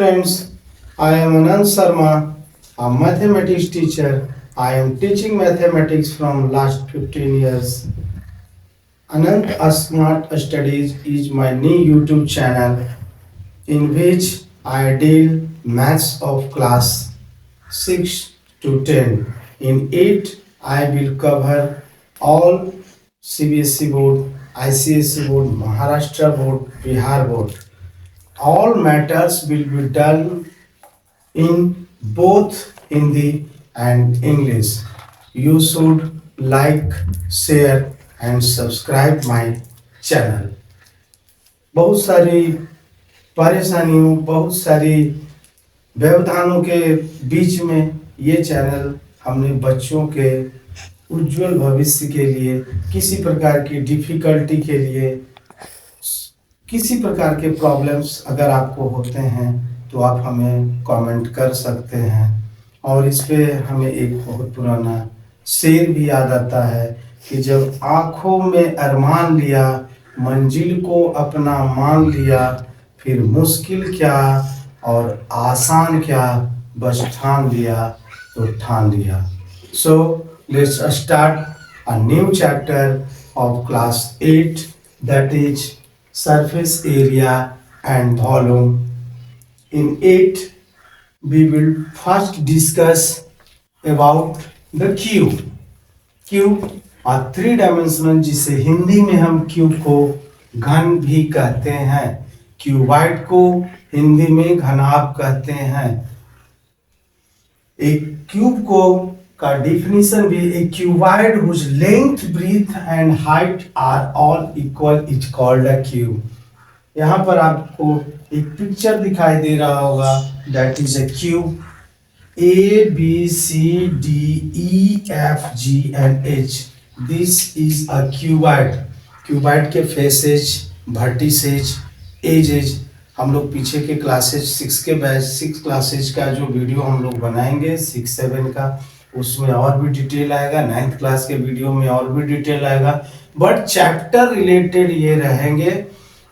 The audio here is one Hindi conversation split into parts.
students, I am Anand Sharma, a mathematics teacher. I am teaching mathematics from last 15 years. Anand Smart Studies is my new YouTube channel in which I deal maths of class 6 to 10. In it, I will cover all CBSE board, ICSE board, Maharashtra board, Bihar board. All matters will be done in both Hindi and English. You should like, share and subscribe my channel. बहुत सारी परेशानियों, बहुत सारी व्यवधानों के बीच में ये चैनल हमने बच्चों के उज्जवल भविष्य के लिए, किसी प्रकार की डिफिकल्टी के लिए, किसी प्रकार के प्रॉब्लम्स अगर आपको होते हैं तो आप हमें कमेंट कर सकते हैं। और इस पे हमें एक बहुत पुराना शेर भी याद आता है कि जब आँखों में अरमान लिया, मंजिल को अपना मान लिया, फिर मुश्किल क्या और आसान क्या, बस ठान लिया तो ठान लिया। So let's start a new chapter of class 8, that is surface area and volume. In it, we will first discuss about the cube. Cube a three-dimensional, जिसे हिंदी में हम क्यूब को घन भी कहते हैं, क्यूबॉइड को हिंदी में घनाभ कहते हैं। एक क्यूब को का definition भी, a cuboid whose length, breadth and height are all equal is called a cube. यहाँ पर आपको एक पिक्चर दिखाई दे रहा होगा, that is a cube. A B C D E F G and H. This is a cuboid. Cuboid के faces, vertices, edges हम लोग पीछे के क्लासेज 6 के बैच 6 क्लासेज का जो वीडियो हम लोग बनाएंगे 6-7 का, उसमें और भी डिटेल आएगा। 9th क्लास के वीडियो में और भी डिटेल आएगा, बट चैप्टर रिलेटेड ये रहेंगे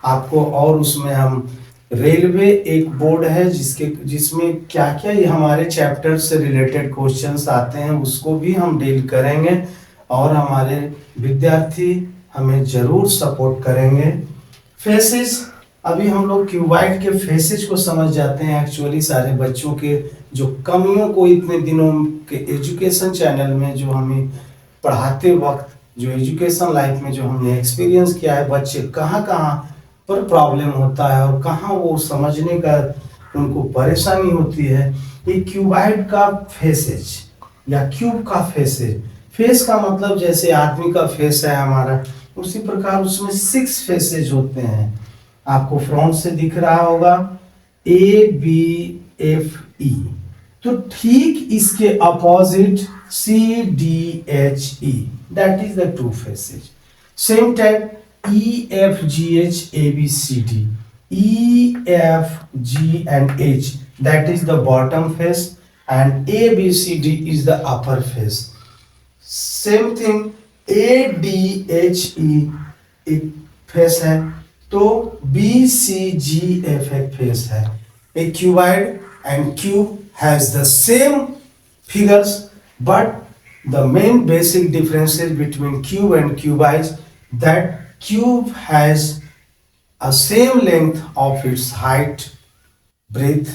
आपको। और उसमें हम रेलवे एक बोर्ड है जिसमें क्या क्या ये हमारे चैप्टर से रिलेटेड क्वेश्चंस आते हैं, उसको भी हम डील करेंगे और हमारे विद्यार्थी हमें जरूर सपोर्ट करेंगे। फेसेस, अभी हम लोग क्यूबॉइड के फेसेज को समझ जाते हैं। एक्चुअली सारे बच्चों के जो कमियों को इतने दिनों के एजुकेशन चैनल में जो हमें पढ़ाते वक्त, जो एजुकेशन लाइफ में जो हमने एक्सपीरियंस किया है, बच्चे कहाँ कहाँ पर प्रॉब्लम होता है और कहाँ वो समझने का उनको परेशानी होती है। ये क्यूबॉइड का फेसेज या क्यूब का फेसेज, फेस का मतलब जैसे आदमी का फेस है हमारा, उसी प्रकार उसमें 6 फेसेज होते हैं। आपको फ्रंट से दिख रहा होगा ABFE, तो ठीक इसके opposite CDHE, that is the two faces. Same type EFGH ABCD, EFG and H, that is the bottom face and ABCD is the upper face. Same thing ADHE एक फेस है, तो BCGF एक फेस है। A cuboid and cube has the same figures, but the main basic differences between cube and cuboid is that cube has a same length of its height, breadth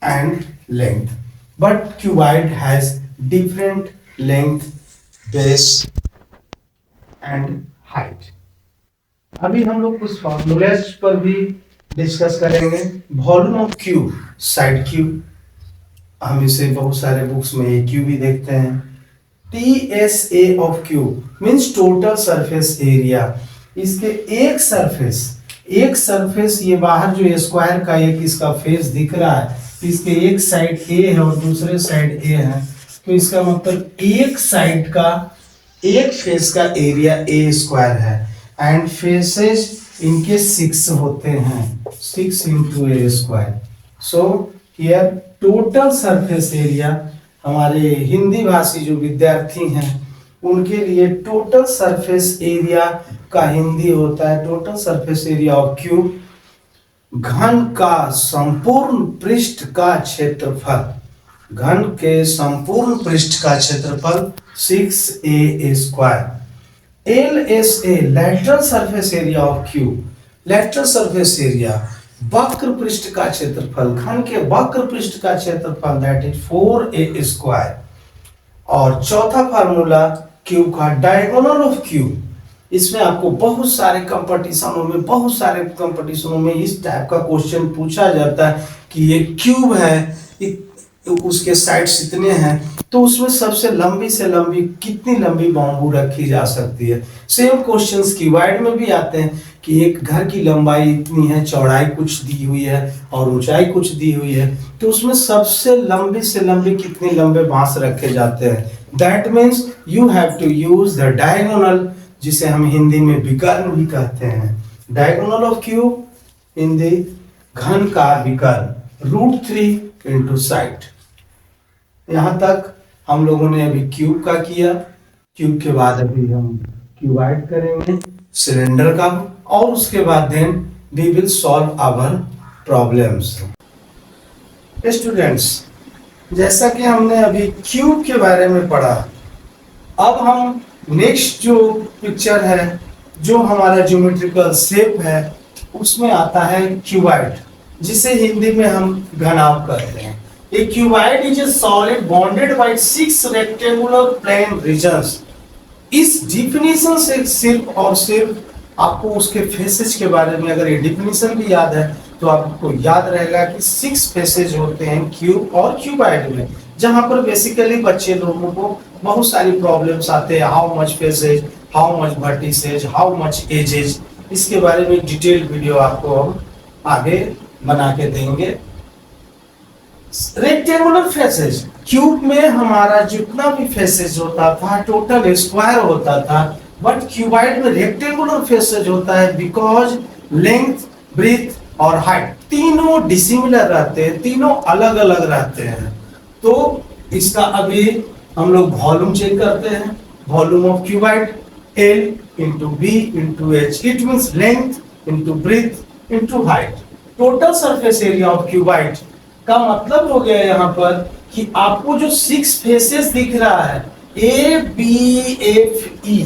and length, but cuboid has different length, base and height. अभी हम लोग कुछ फॉर्मूलेस पर भी डिस्कस करेंगे। Volume of cube, side cube, हम इसे बहुत सारे बुक्स में ए क्यूब भी देखते हैं। TSA of cube means total surface area. इसके एक सरफेस ये बाहर जो स्क्वायर का एक इसका फेस दिख रहा है, इसके एक साइड A है और दूसरे साइड A है, तो इसका मतलब एक साइड का एक फेस का एरिया A स्क्वायर है। एंड फेसेस इनके 6 होते हैं, 6 into A square. So here total surface area, हमारे हिंदी भाषी जो विद्यार्थी हैं उनके लिए टोटल सरफेस एरिया का हिंदी होता है total surface area of cube घन का संपूर्ण पृष्ठ का क्षेत्रफल, घन के संपूर्ण पृष्ठ का क्षेत्रफल 6a square. LSA lateral surface area of cube, lateral surface area वक्र पृष्ठ का क्षेत्रफल, घन के वक्र पृष्ठ का क्षेत्रफल दैट इज 4a स्क्वायर। और चौथा फार्मूला क्यूब का डायगोनल ऑफ क्यूब, इसमें आपको बहुत सारे कंपटीशनों में इस टाइप का क्वेश्चन पूछा जाता है कि ये क्यूब है, उसके साइड्स इतने हैं, तो उसमें सबसे लंबी से लंबी कितनी लंबी बाम्बू रखी जा सकती है। सेम क्वेश्चंस क्यूबॉइड में भी आते हैं कि एक घर की लंबाई इतनी है, चौड़ाई कुछ दी हुई है और ऊंचाई कुछ दी हुई है, तो उसमें सबसे लंबी से लंबी कितने लंबे बांस रखे जाते हैं। That means you have to use the diagonal, जिसे हम हिंदी में विकर्ण भी कहते हैं। डायगोनल ऑफ क्यूब हिंदी घन का विकर्ण, √3 इंटू साइड। यहां तक हम लोगों ने अभी क्यूब का किया, क्यूब के बाद अभी हम क्यूबॉइड करेंगे, सिलेंडर का, और उसके बाद then we will solve our problems. Students, जैसा कि हमने अभी क्यूब के बारे में पढ़ा, अब हम नेक्स्ट जो पिक्चर है, जो हमारा ज्योमेट्रिकल शेप है, उसमें आता है क्यूबॉइड, जिसे हिंदी में हम घनाभ कहते हैं। A cuboid is a solid bounded by 6 rectangular plane regions. इस डिफिनीशन से सिर्फ और सिर्फ आपको उसके फेसेस के बारे में, अगर ये डिफिनीशन भी याद है तो आपको याद रहेगा कि 6 फेसेस होते हैं क्यूब और क्यूबॉइड में, जहां पर बेसिकली बच्चे लोगों को बहुत सारी प्रॉब्लम्स आते हैं। How much faces, how much vertices, how much edges, इसके बारे में डिटेल वीडियो आपको हम आगे बना के देंगे। रेक्टेंगुलर फेसेज, क्यूब में हमारा जितना भी फेसेज होता था टोटल स्क्वायर होता था, बट क्यूबॉइड में रेक्टेंगुलर फेसेज होता है बिकॉज लेंथ, ब्रीथ और हाइट तीनों डिसिमिलर रहते हैं, तीनों अलग अलग रहते हैं। तो इसका अभी हम लोग वॉल्यूम चेक करते हैं। Volume of cuboid L into B into H, it means length into breadth into height. Total surface area of cuboid का मतलब हो गया यहाँ पर कि आपको जो 6 फेसेस दिख रहा है ABFE,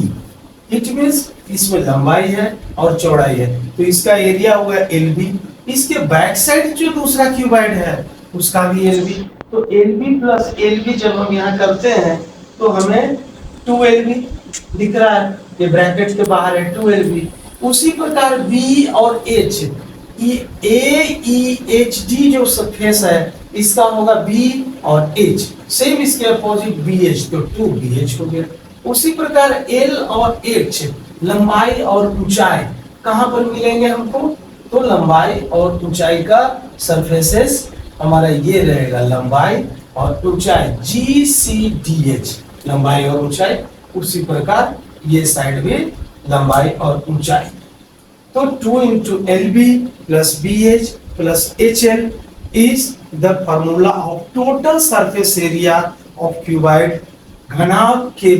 इट मीन्स इसमें लंबाई है और चौड़ाई है, तो इसका एरिया होगा LB। इसके बैक साइड जो दूसरा क्यूबॉइड है उसका भी LB, तो LB प्लस LB जब हम यहाँ करते हैं तो हमें 2LB दिख रहा है, ये ब्रैकेट के बाहर है 2LB। उसी प्रकार B और H, AEHD जो सरफेस है इसका होगा B और H, सेम इसके अपोजिट BH, तो 2BH हो गया। उसी प्रकार L और H लंबाई और ऊंचाई कहां पर मिलेंगे हमको, तो लंबाई और ऊंचाई का सरफेसेस हमारा ये रहेगा, लंबाई और ऊंचाई GCDH, लंबाई और ऊंचाई। उसी प्रकार ये साइड में लंबाई और ऊंचाई, तो 2 into LB plus BH plus HL is the formula of total surface area of cuboid. घनाभ के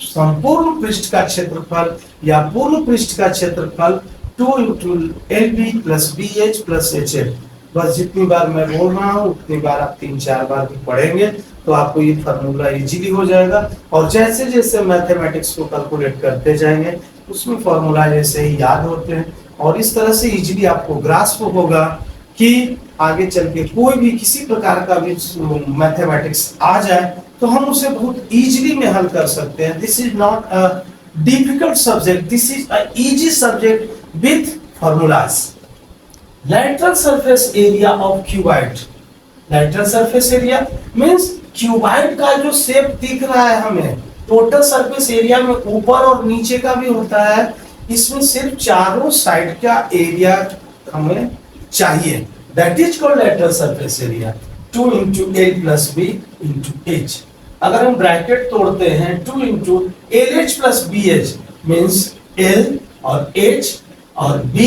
संपूर्ण पृष्ठ का क्षेत्रफल या पूर्ण पृष्ठ का क्षेत्रफल 2 into LB plus BH plus HL। बस जितनी बार मैं बोल रहा हूँ उतनी बार आप 3-4 बार भी पढ़ेंगे तो आपको ये फार्मूला इजीली हो जाएगा। और जैसे जैसे मैथमेटिक्स को कैलकुलेट करते जाएंगे उसमें फार्मूला जैसे ही याद होते हैं, और इस तरह से इजीली आपको ग्रास्प होगा कि आगे चल के कोई भी किसी प्रकार का भी मैथमेटिक्स आ जाए तो हम उसे बहुत इजीली में हल कर सकते हैं। This is not a difficult subject, this is a easy subject with formulas. lateral surface area of cuboid, lateral surface area means cuboid का जो शेप दिख रहा है हमें, टोटल सरफेस एरिया में ऊपर और नीचे का भी होता है, इसमें सिर्फ चारों साइड का एरिया हमें चाहिए, that is called lateral surface area. 2 into L plus B into H। अगर हम ब्रैकेट तोड़ते हैं 2 into LH plus BH means L और H और B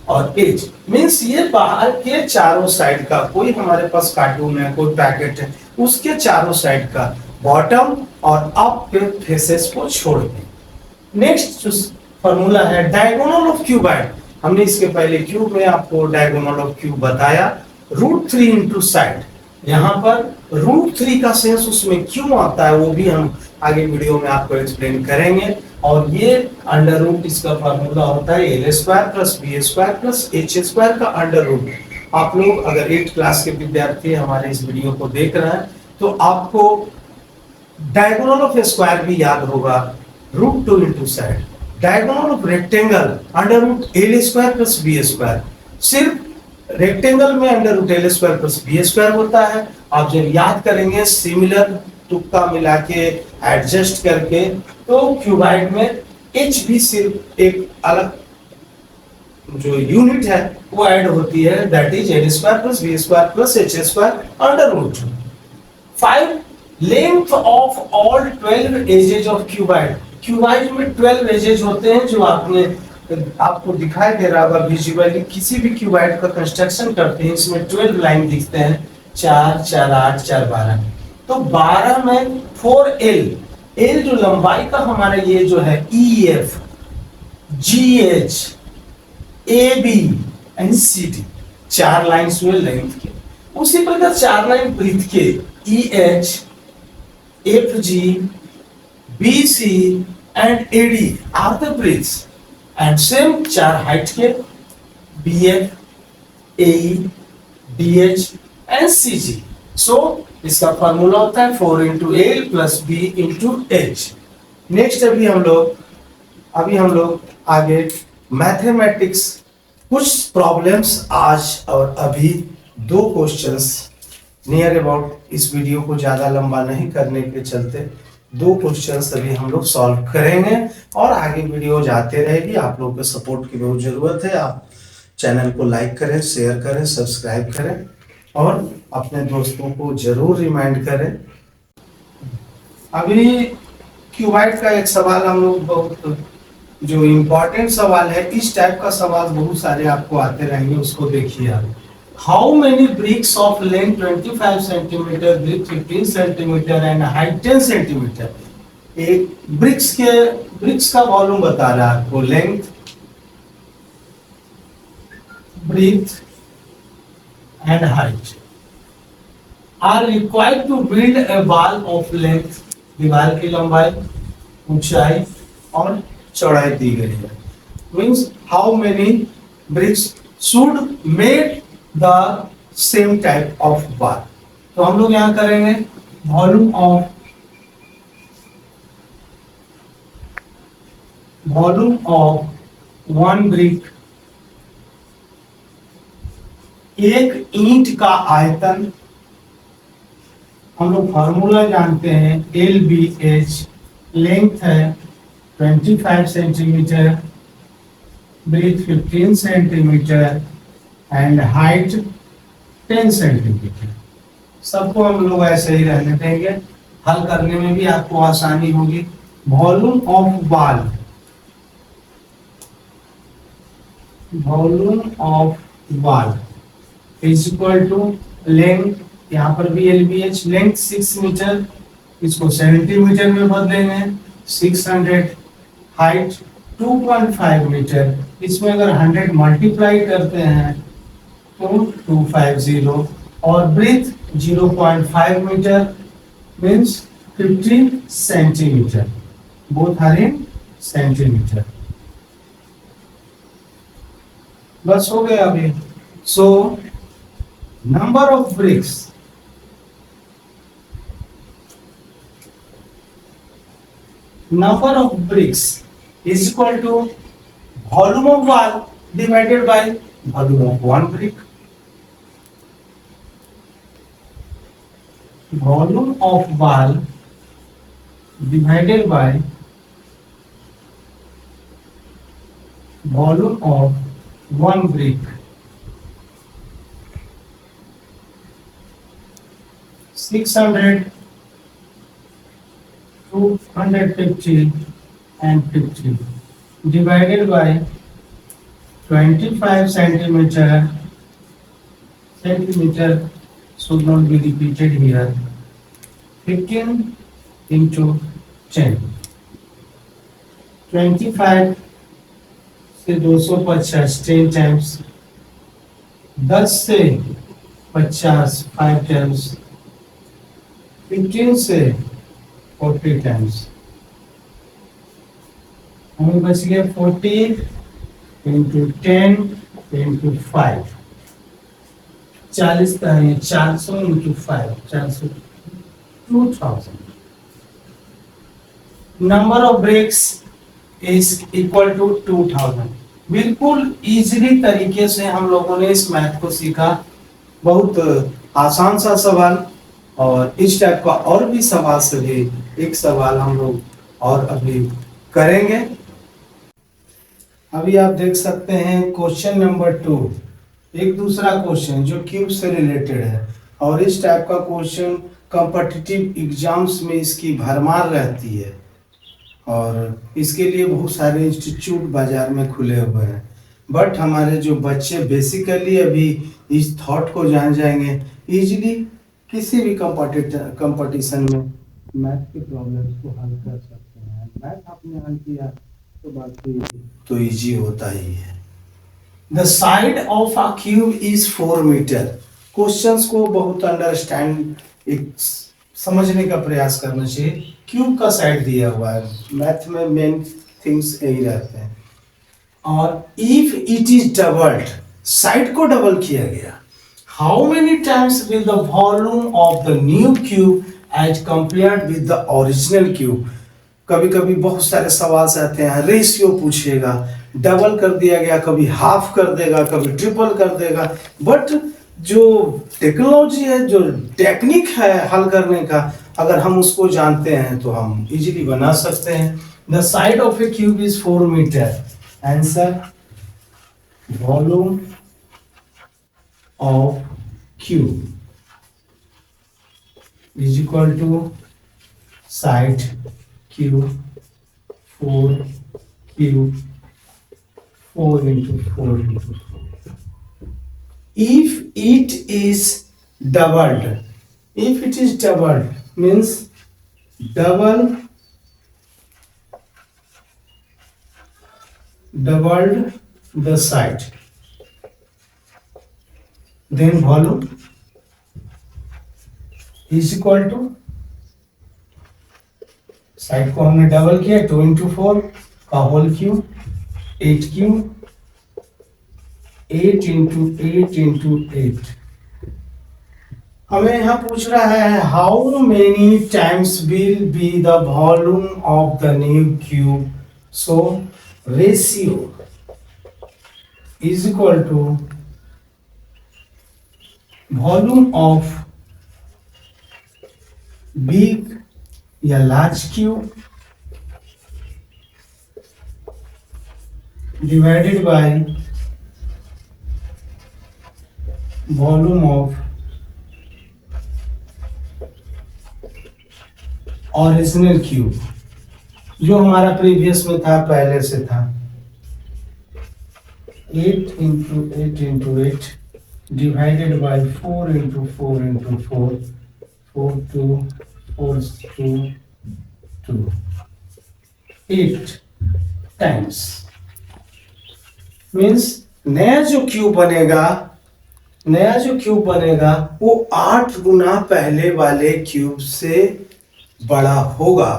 और H मीन्स ये बाहर के चारों साइड का, कोई हमारे पास कार्टून है, कोई पैकेट है, उसके चारों साइड का बॉटम और अप के फेसेस को छोड़ के। नेक्स्ट फॉर्मूला है डायगोनल ऑफ क्यूबॉइड। हमने इसके पहले क्यूब में आपको डायगोनल ऑफ क्यूब बताया। √3 इंटू साइड, यहाँ पर √3 का सेंस उसमें क्यों आता है वो भी हम आगे वीडियो में आपको एक्सप्लेन करेंगे। और ये अंडर रूट इसका फार्मूला होता है l² plus b² plus h² का अंडर रूट। आप लोग अगर 8th क्लास के विद्यार्थी हमारे इस वीडियो को देख रहे हैं तो आपको डायगोनल ऑफ स्क्वायर भी याद होगा, √2 into side. Diagonal of rectangle √l² plus b²। सिर्फ रेक्टेंगल में √l² प्लस b² होता है। आप जब याद करेंगे सिमिलर तुक्का मिला के एडजस्ट करके, तो क्यूबाइड में h भी सिर्फ एक अलग जो यूनिट है वो ऐड होती है, that is l² plus b² plus h² under root 5। Length of all 12 edges of cuboid. Cuboid में 12 एजेज होते हैं जो आपको दिखाई दे रहा होगा विजुअली। किसी भी क्यूबाइड का कंस्ट्रक्शन करते हैं इसमें 12 लाइन दिखते हैं, 4 4 8 4 12। तो 12 में 4l, l जो लंबाई का हमारा ये जो है EF GH AB and CD, 4 lines हुए लेंथ के। उसी प्रकार 4 लाइन ब्रीथ के EH FG BC and AD are the breadths, and same 4 height के BF AE DH and CG। So इसका फॉर्मूला होता है 4 into L plus B into H। Next अभी हम लोग आगे मैथमेटिक्स कुछ प्रॉब्लम्स आज और अभी 2 क्वेश्चंस नियर अबाउट, इस वीडियो को ज्यादा लंबा नहीं करने के चलते 2 क्वेश्चंस अभी हम लोग सॉल्व करेंगे और आगे वीडियो जाते रहेगी। आप लोगों के सपोर्ट की बहुत जरूरत है। आप चैनल को लाइक करें, शेयर करें, सब्सक्राइब करें और अपने दोस्तों को जरूर रिमाइंड करें। अभी क्यूबाइड का एक सवाल हम लोग बहुत जो इम्पोर्टेंट सवाल है, इस टाइप का सवाल बहुत सारे आपको आते रहेंगे, उसको देखिए आप। How many bricks of length 25 centimetre, brick 15 centimetre and height 10 centimetre. एक ब्रिक्स का वॉल्यूम बता रहा है आपको, length, breadth and height are required to build a wall of length. दीवार की लंबाई, ऊंचाई और चौड़ाई दी गई है। Means how many bricks should made the same type of wall. तो हम लोग यहां करेंगे वॉल्यूम ऑफ 1 ब्रिक, एक ईंट का आयतन। हम लोग फॉर्मूला जानते हैं LBH, लेंथ है 25 centimetre, breadth 15 centimetre and height 10 centimetre. सबको हम लोग ऐसे ही रहने देंगे, हल करने में भी आपको आसानी होगी। Volume of wall is equal to length, यहाँ पर भी LBH, लेंथ 6 मीटर, इसको सेंटीमीटर में बदलेंगे 600, हाइट 2.5 मीटर, इसमें अगर 100 मल्टीप्लाई करते हैं तो 250, और breadth 0.5 metre means 15 centimetre, both are in centimetre. बस हो गया अभी। So number of bricks, is equal to volume of wall divided by volume of 1 brick. Volume of wall divided by volume of 1 brick. 600, 250 and 50 divided by 25 centimeter should not be repeated here. 15 into 10, 25 से 250 10 टाइम्स, 10 से 50 5 टाइम्स, 15 से 40 टाइम्स, हमें बच गया 40 into 10 into 5, 400 into 5, 400, 2000। Number of bricks is equal to 2000। बिल्कुल इजीली तरीके से हम लोगों ने इस मैथ को सीखा। बहुत आसान सा सवाल, और इस टाइप का और भी सवाल से भी एक सवाल हम लोग और अभी करेंगे। अभी आप देख सकते हैं क्वेश्चन नंबर 2, एक दूसरा क्वेश्चन जो क्यूब से रिलेटेड है, और इस टाइप का क्वेश्चन कॉम्पिटिटिव एग्जाम्स में इसकी भरमार रहती है, और इसके लिए बहुत सारे इंस्टीट्यूट बाजार में खुले हुए हैं। बट हमारे जो बच्चे बेसिकली अभी इस थॉट को जान जाएंगे, इजीली किसी भी कंपटीशन में मैथ की प्रॉब्लम्स को हल कर सकते हैं। मैथ आपने हल किया तो बाकी तो इजी होता ही है। The side of a cube is 4 metre. Questions को बहुत अंडरस्टैंड समझने का प्रयास करना चाहिए। क्यूब का साइड दिया हुआ है, मैथ में मेन थिंग्स यही रहते हैं। और if it is doubled, side को डबल किया गया, how many times will the volume of the new cube as compared with the original cube. कभी कभी बहुत सारे सवाल से आते हैं, रेशियो पूछेगा, डबल कर दिया गया, कभी हाफ कर देगा, कभी ट्रिपल कर देगा। बट जो टेक्नोलॉजी है, जो टेक्निक है हल करने का, अगर हम उसको जानते हैं तो हम इजीली बना सकते हैं। The side of a cube is 4 metre. Answer, volume of cube is equal to side cube 4 cube 4 into 4 into 4. If it is doubled, if it is doubled means doubled the side, then volume is equal to, side को हमने डबल किया, 2 into 4 का whole cube, 8 cube, 8 into 8 into 8। हमें यहाँ पूछ रहा है how many times will be the volume of the new cube. So ratio is equal to volume of big या large cube divided by volume of original cube, जो हमारा प्रीवियस में था, पहले से था। 8 into 8 into 8 divided by 4 into 4 into 4, 4 2 4 2 2, 8 times means नया जो क्यूब बनेगा वो 8 गुना पहले वाले क्यूब से बड़ा होगा।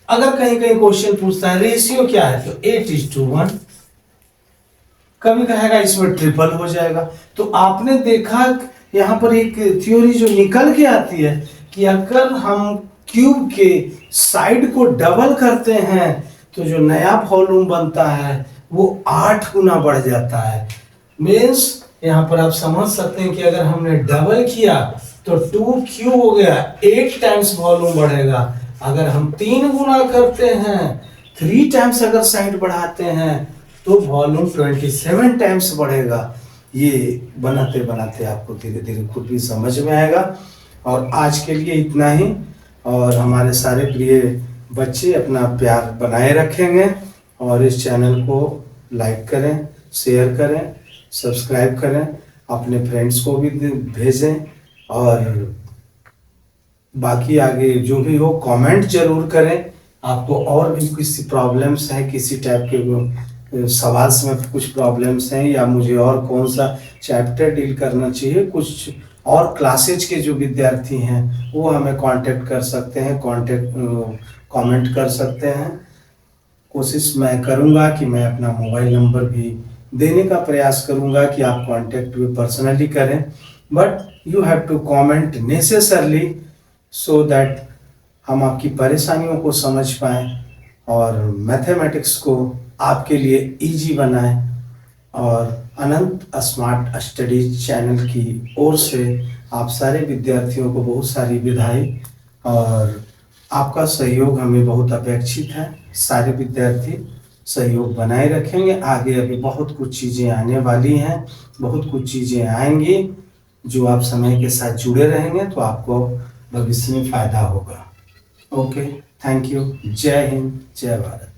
अगर कहीं कहीं क्वेश्चन पूछता है रेशियो क्या है, तो 8:1, कभी कहेगा इसमें ट्रिपल हो जाएगा। तो आपने देखा यहाँ पर एक थ्योरी जो निकल के आती है कि अगर हम क्यूब के साइड को डबल करते हैं तो जो नया वॉल्यूम बनता है वो 8 गुना बढ़ जाता है। मीन्स यहाँ पर आप समझ सकते हैं कि अगर हमने डबल किया तो 2 क्यूब हो गया, 8 टाइम्स वॉल्यूम बढ़ेगा। अगर हम 3 गुना करते हैं, 3 टाइम्स अगर साइड बढ़ाते हैं तो वॉल्यूम 27 टाइम्स बढ़ेगा। ये बनाते बनाते आपको धीरे धीरे खुद भी समझ में आएगा। और आज के लिए इतना ही, और हमारे सारे प्रिय बच्चे अपना प्यार बनाए रखेंगे, और इस चैनल को लाइक करें, शेयर करें, सब्सक्राइब करें, अपने फ्रेंड्स को भी भेजें, और बाकी आगे जो भी हो कमेंट जरूर करें। आपको और भी किसी प्रॉब्लम्स है, किसी टाइप के सवाल में कुछ प्रॉब्लम्स हैं या मुझे और कौन सा चैप्टर डील करना चाहिए, कुछ और क्लासेज के जो विद्यार्थी हैं वो हमें कांटेक्ट कर सकते हैं, कमेंट कर सकते हैं। कोशिश मैं करूंगा कि मैं अपना मोबाइल नंबर भी देने का प्रयास करूंगा कि आप कांटेक्ट भी पर्सनली करें, but you have to comment necessarily so that हम आपकी परेशानियों को समझ पाएं और मैथमेटिक्स को आपके लिए इजी बनाएं। और अनंत स्मार्ट स्टडीज चैनल की ओर से आप सारे विद्यार्थियों को बहुत सारी बधाई, और आपका सहयोग हमें बहुत अपेक्षित है। सारे विद्यार्थी सहयोग बनाए रखेंगे। आगे अभी बहुत कुछ चीज़ें आने वाली हैं, बहुत कुछ चीज़ें आएंगी जो आप समय के साथ जुड़े रहेंगे तो आपको भविष्य में फायदा होगा। Okay, thank you. जय हिंद, जय भारत।